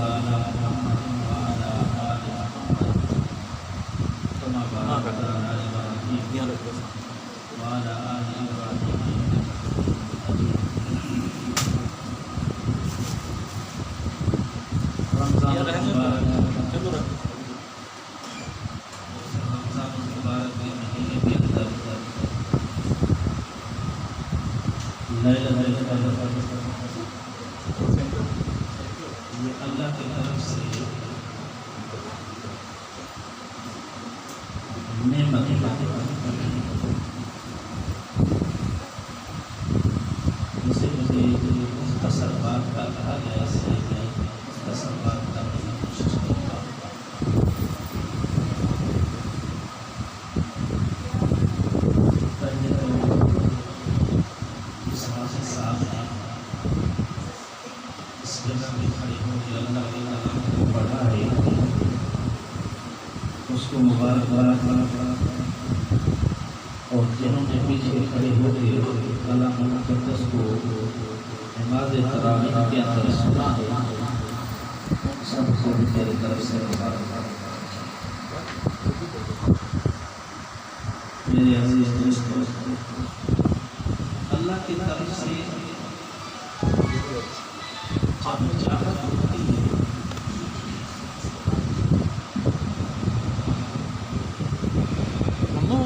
على محمد وعلى آل محمد كما باركت على إبراهيم وعلى آل إبراهيم إنك حميد مجيد. رمضان المبارک کے مہینے کے اندر لیلۃ القدر یہ اللہ کی طرف سے نعمت جسے مجھے مختصر بات کا کہا گیا اس لیے میں مختصر بات کرنے کی کوشش کرتا ہوں. پہلے تو اس حاصل صاحب نے اس جگہ میں کھڑے ہو کے اللہ کے کلام کو پڑھا ہے اس کو مبارکباد اور جنہوں نے پیچھے کھڑے ہو کے کلام مقدس کو نماز تراویح کے اندر سنا ہے سب کو میری طرف سے مبارکباد. میرے عزیز دوستو اللہ کی طرف سے جب چاہت ہوتی ہے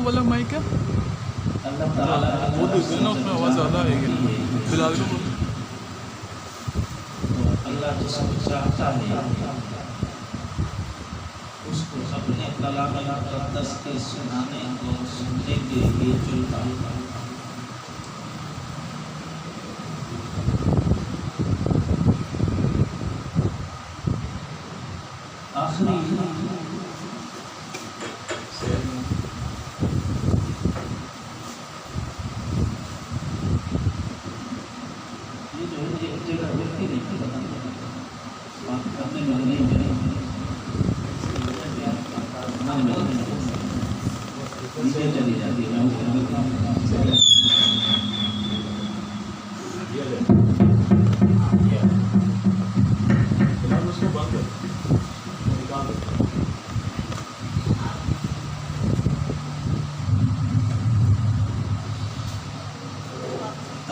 والا مائک ہے اللہ تعالیٰ وہ تو نا اس میں آواز زیادہ آئے گی فی الحال تو اللہ جس کو چاہتا ہے اس کو اپنے کلام مقدس کے سنانے اور سننے کے لیے چنتا ہے. آخری یہ جو ہے ایک جگہ ہوتی نہیں بات کرنے میں نہیں نیچے چلی جاتی ہے.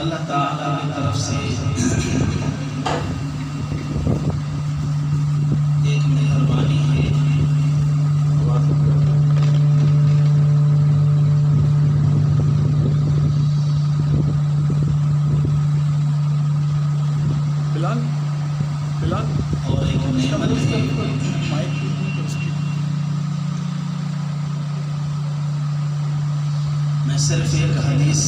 اللہ تعالیٰ کی طرف سے ایک مہربانی ہے. اور ایک نعمت ہے. میں صرف ایک حدیث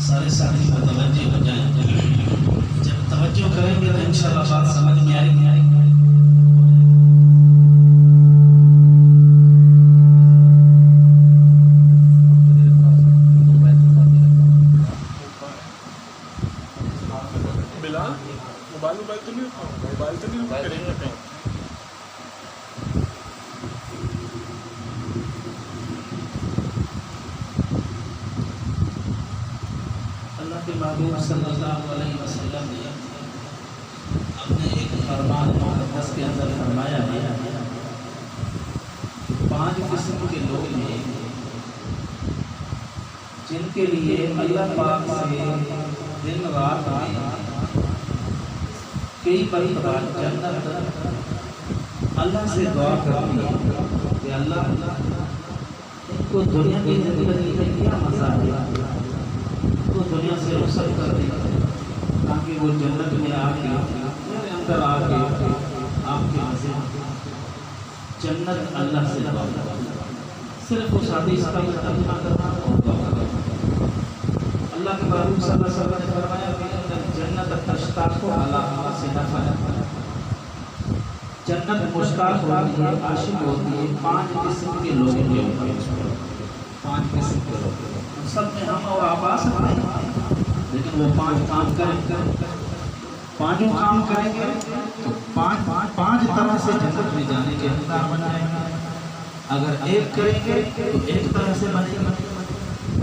سارے ساتھی متوجہ ہو جائیں. جب توجہ کریں گے تو انشاءاللہ بات سمجھ میں آئے گی. اللہ کے محبوب صلی اللہ علیہ وسلم نے اپنے ایک فرمان مقدس کے اندر فرمایا ہے 5 قسم کے لوگ ہیں جن کے لیے اللہ پاک سے دن رات میں کئی مرتبہ جنت اللہ سے دعا کرتی ہے کہ اللہ ان کو دنیا کی زندگی میں کیا مزہ ہے تو دنیا سے رخصت کر دے تاکہ وہ جنت میں آ کے میرے اندر آ کے آپ کے مزے جنت اللہ سے دعا صرف اس حدیث کا ترجمہ کرنا اور دعا کرنا. اللہ کے محبوب صلی اللہ علیہ وسلم نے فرمایا کہ جنت تشتاق علی ما سنفا جنت مشتاق ہوتی ہے، عاشق ہوتی ہے 5 قسم کے لوگوں کے اوپر، 5 قسم کے لوگ، سب میں ہم اور آپ آ سکتے ہیں، لیکن وہ 5 کام کریں گے، 5 کام کریں گے تو 5 طرح سے جنت میں جانے کے حقدار بن جائیں گے۔ اگر ایک کریں گے تو ایک طرح سے بنے گا،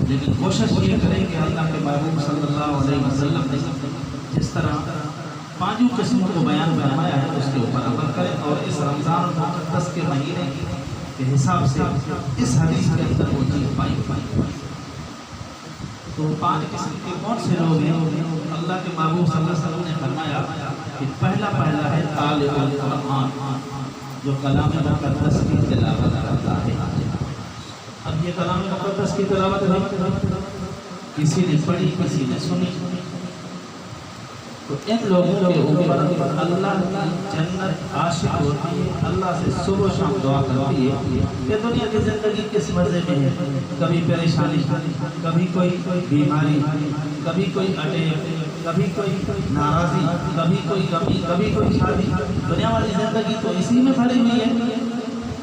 لیکن کوشش یہ کریں کہ اللہ کے محبوب صلی اللہ علیہ وسلم نے جس طرح 5 قسموں کو بیان فرمایا ہے اس کے اوپر عمل کریں، اور اس رمضان المقدس کے مہینے کے حساب سے اس حدیث کے اندر وہ چیز پائی۔ تو 5 قسم کے کون سے لوگ ہیں؟ اللہ کے محبوب صلی اللہ علیہ وسلم نے فرمایا کہ پہلا ہے طالب القرآن، جو کلام مقدس کی تلاوت کرتا ہے۔ اب یہ کلام مقدس کی تلاوت کسی نے پڑھی، کسی نے سنی، تو ان لوگوں کے اوپر اللہ کی جنت عاشق ہوتی ہے، اللہ سے صبح و شام دعا کرتی ہے کہ دنیا کی زندگی کس مزے میں ہے، کبھی پریشانی، کبھی کوئی بیماری، کبھی کوئی اٹیک، کبھی کوئی ناراضی، کبھی کوئی غمی، کبھی کوئی شادی، دنیا والی زندگی تو اسی میں بھری ہوئی ہے۔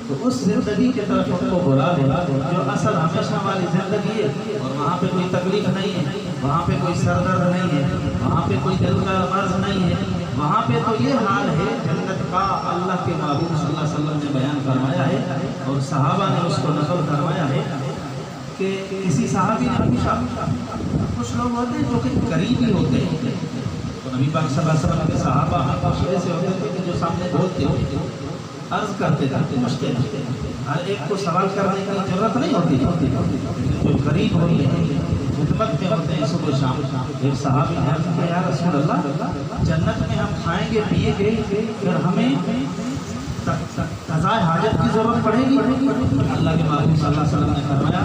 تو اس زندگی کی طرف ان کو بلا دے جو اصل ہمیشہ والی زندگی ہے، اور وہاں پہ کوئی تکلیف نہیں ہے، وہاں پہ کوئی سر درد نہیں ہے، وہاں پہ کوئی دل کا مرض نہیں ہے، وہاں پہ تو یہ حال ہے جنت کا اللہ کے محبوب صلی اللہ علیہ وسلم نے بیان فرمایا ہے، اور صحابہ نے اس کو نقل فرمایا ہے کہ کسی صحابی نے پوچھا، کچھ لوگ ہوتے ہیں جو کہ قریبی ہوتے ہیں، تو نبی پاک صلی اللہ علیہ وسلم کے صحابہ ایسے ہوتے تھے کہ جو سامنے بولتے ہوتے عرض کرتے تھے، پوچھتے تھے، ہر ایک کو سوال کرنے کی ضرورت نہیں ہوتی، جو قریب ہوتے ہیں، خدمت میں ہوتے ہیں صبح شام۔ ایک صحابی نے عرض کیا، یا رسول اللہ، جنت میں ہم کھائیں گے پیئیں گے، پھر ہمیں قضاء حاجت کی ضرورت پڑے گی؟ اللہ کے محبوب صلی اللہ علیہ وسلم نے فرمایا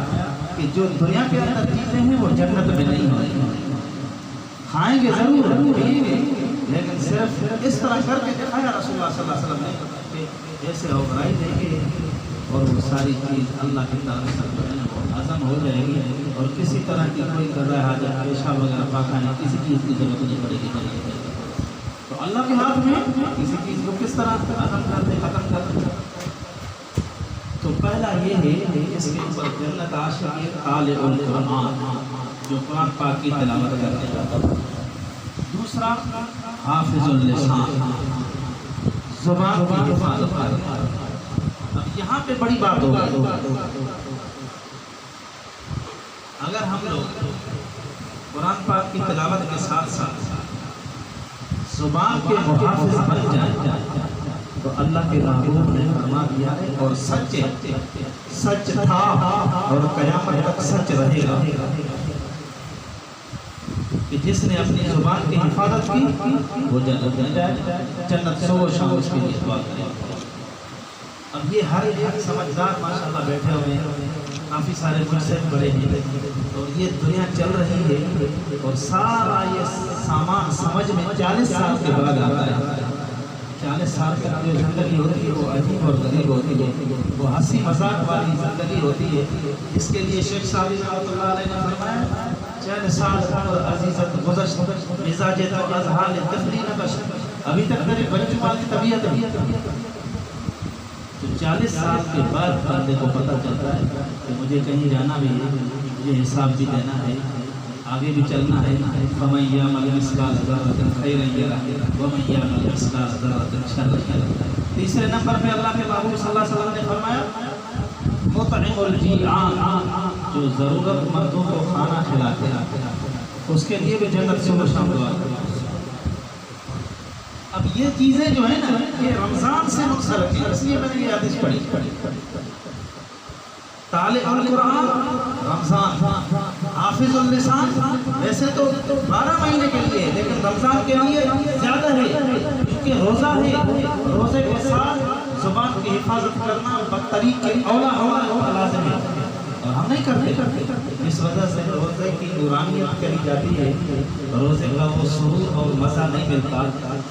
کہ جو دنیا کے اندر چیزیں ہیں وہ جنت میں نہیں ہوتی، کھائیں گے ضرور، پیئیں گے، لیکن صرف اس طرح کر کے دکھایا رسول اللہ صلی اللہ علیہ وسلم نے کہ ایسے اوگرائی دیں گے اور وہ ساری چیز اللہ کی طرف سے ہضم ہو جائے گی، اور کسی طرح کی کوئی قضاء حاجت، پیشاب وغیرہ پاخانے کسی چیز کی ضرورت نہیں پڑے گی۔ تو اللہ کے ہاتھ میں کسی چیز کو کس طرح ہضم کرتے، ختم کرتے۔ تو پہلا یہ ہے اس کے اوپر جنت عاشق طالب القرآن، جو قرآن پاک کی تلاوت کرتے ہیں۔ دوسرا حافظ اللسان، زبان کی حفاظت کرتا ہے۔ اب یہاں پہ بڑی بات ہوگی، اگر ہم لوگ قرآن پاک کی تلاوت کے ساتھ ساتھ زبان کے محافظ بن جائیں تو اللہ کے محبوب نے فرما دیا ہے، اور سچ تھا اور قیامت تک سچ رہے گا کہ جس نے اپنی زبان کی حفاظت کی وہ جنت میں جائے، جنت صبح و شام اس کے لیے دعا کرے۔ اب یہ ہر ایک سمجھدار ماشاءاللہ بیٹھے ہوئے ہیں، کافی سارے مجھ سے بڑے ہیں، اور یہ دنیا چل رہی ہے، اور سارا یہ سامان سمجھ میں 40 سال کے بعد آتا ہے۔ 40 سال کی جو زندگی ہوتی ہے وہ عجیب اور غریب ہوتی ہے، وہ ہنسی مذاق والی زندگی ہوتی ہے۔ اس کے لیے شیخ صاحب رحمۃ اللہ علیہ نے فرمایا، 40 سال اور عزیزت گزشت، مزاج تو اذہان تفری نقش، ابھی تک میرے بچوں والی طبیعت ہے۔ تو 40 سال کے بعد بندے کو پتہ چلتا ہے کہ مجھے کہیں جانا بھی ہے، مجھے حساب بھی دینا ہے، آگے بھی چلنا ہے۔ فَمَن يَعْمَلْ مِثْقَالَ ذَرَّةٍ خَيْرًا يَرَهُ وَمَن يَعْمَلْ مِثْقَالَ ذَرَّةٍ شَرًّا يَرَهُ۔ تیسرے نمبر پہ اللہ کے محبوب صلی اللہ علیہ وسلم نے فرمایا، مطعم الجیعان، جو ضرورت مندوں کو کھانا کھلاتے ہیں، اس کے لیے بھی جنت صبح شام دعا کرو۔ اب یہ چیزیں جو ہیں نا، یہ رمضان سے منسلک ہیں، اس لیے میں نے یہ حدیث پڑھی۔ طالب القرآن رمضان، حافظ اللسان ویسے تو 12 مہینے کے لیے، لیکن رمضان کے لیے زیادہ ہے، کیونکہ روزہ ہے، روزے کے ساتھ زبان کی حفاظت کرنا بدطریق کے اولا لازم ہے، اور ہم نہیں کرتے۔ اس وجہ سے روزے کی نورانیت کہی جاتی ہے، روزے کا وہ سرور اور مزہ نہیں ملتا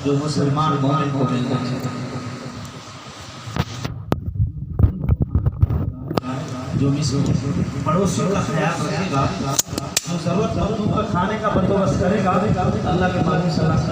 جو مسلمان مومن کو ملتا ہے۔ جو پڑوسیوں کا خیال رکھے گا، جو ضرورت مندوں کا کھانے کا بندوبست کرے گا، اللہ کے محبوب صلی اللہ علیہ وسلم